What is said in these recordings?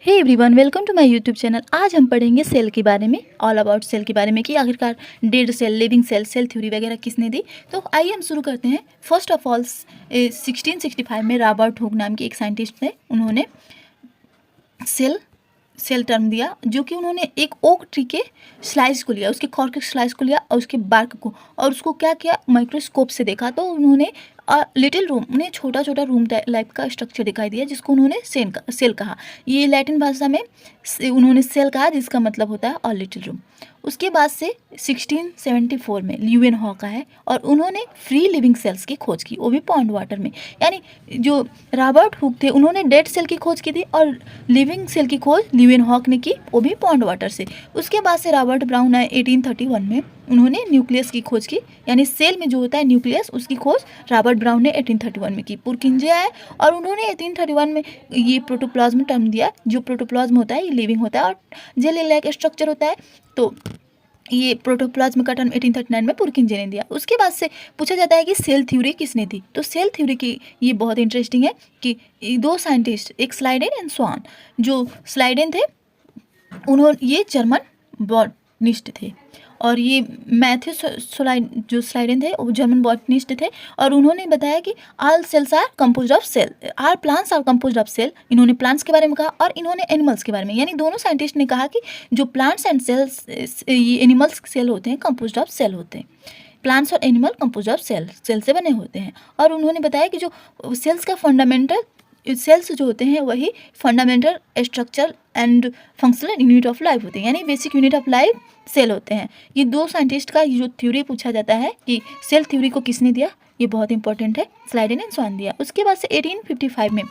Hey everyone, welcome to my YouTube channel. आज हम पढ़ेंगे सेल के बारे में, ऑल अबाउट सेल के बारे में कि आखिरकार dead cell, living cell, cell theory वगैरह किसने दी। तो आइए हम शुरू करते हैं। फर्स्ट ऑफ ऑल 1665 में रॉबर्ट हुक नाम के एक साइंटिस्ट थे। उन्होंने सेल टर्म दिया, जो कि उन्होंने एक ओक ट्री के स्लाइस को लिया, उसके कॉर्क के स्लाइस को लिया और उसके बार्क को, और उसको क्या किया, माइक्रोस्कोप से देखा तो उन्होंने लिटिल रूम, उन्हें छोटा छोटा रूम टाइप का स्ट्रक्चर दिखाई दिया, जिसको उन्होंने सेल कहा। ये लैटिन भाषा में उन्होंने सेल कहा, जिसका मतलब होता है और लिटिल रूम। उसके बाद से 1674 में ल्यूवेन हॉक है और उन्होंने फ्री लिविंग सेल्स की खोज की, वो भी पॉन्ड वाटर में। यानी जो रॉबर्ट हुक थे, उन्होंने डेड सेल की खोज की थी और लिविंग सेल की खोज ल्यूवेन हॉक ने की, वो भी पॉन्ड वाटर से। उसके बाद से रॉबर्ट ब्राउन आए 1831 में, उन्होंने न्यूक्लियस की खोज की, यानी सेल में जो होता है न्यूक्लियस, उसकी खोज रॉबर्ट ब्राउन ने 1831 में की। पुरकिंजे आए और उन्होंने 1831 में ये प्रोटोप्लाज्म टर्म दिया। जो प्रोटोप्लाज्म होता है ये लिविंग होता है और जेली लाइक स्ट्रक्चर होता है, तो ये प्रोटोप्लाज्म का टर्म 1839 में पुरकिंजे ने दिया। उसके बाद से पूछा जाता है कि सेल थ्योरी किसने दी। तो सेल थ्योरी की ये बहुत इंटरेस्टिंग है कि दो साइंटिस्ट, एक स्लाइडेन एंड स्वान। जो स्लाइडेन थे, उन्होंने, ये जर्मन बॉटनिस्ट थे, और ये मैथ्यू जो स्लाइडेन थे वो जर्मन बॉटनिस्ट थे, और उन्होंने बताया कि all cells are composed of cell, are plants are composed of cell. इन्होंने प्लांट्स के बारे में कहा और इन्होंने एनिमल्स के बारे में, यानी दोनों साइंटिस्ट ने कहा कि जो प्लांट्स एंड सेल्स, ये एनिमल्स सेल होते हैं, कंपोज्ड ऑफ सेल होते हैं। प्लांट्स और एनिमल कंपोज्ड ऑफ सेल से बने होते हैं। और उन्होंने बताया कि जो सेल्स का फंडामेंटल, सेल्स जो होते हैं वही fundamental structure and functional unit of life होते हैं, यानी basic unit of life cell होते हैं। ये दो साइंटिस्ट का जो थ्योरी पूछा जाता है कि सेल थ्योरी को किसने दिया, ये बहुत इंपॉर्टेंट है, स्लाइडेन एंड स्वान दिया। उसके बाद से 1855 में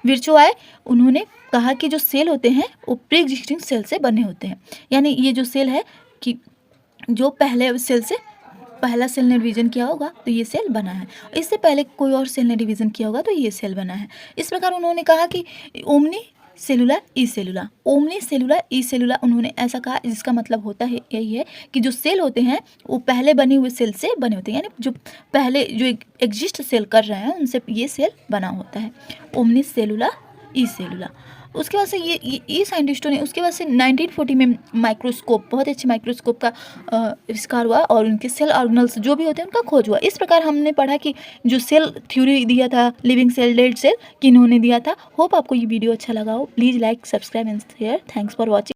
विर्चो आए, उन्होंने कहा कि जो सेल होते हैं वो प्री एग्जिस्टिंग सेल से बने होते हैं। यानी ये जो सेल है कि जो पहले सेल से, पहला सेल ने डिवीजन किया होगा तो ये सेल बना है, इससे पहले कोई और सेल ने डिवीजन किया होगा तो ये सेल बना है। इस प्रकार उन्होंने कहा कि ओमनी सेलुलर ई सेलुलर, ओमनी सेलुलर ई सेलुलर, उन्होंने ऐसा कहा, जिसका मतलब होता है यही है कि जो सेल होते हैं वो पहले बने हुए सेल से बने होते हैं, यानी जो पहले जो एग्जिस्ट सेल कर रहे हैं उनसे ये सेल बना होता है, ओमनी सेलुलर ई सेलुलर। उसके बाद से ये साइंटिस्टों ने, उसके बाद से 1940 में माइक्रोस्कोप, बहुत अच्छे माइक्रोस्कोप का आविष्कार हुआ और उनके सेल ऑर्गेनल्स जो भी होते हैं उनका खोज हुआ। इस प्रकार हमने पढ़ा कि जो सेल थ्योरी दिया था, लिविंग सेल, डेड सेल, किन्होंने दिया था। होप आपको ये वीडियो अच्छा लगा हो। Please like, subscribe and share. Thanks for watching.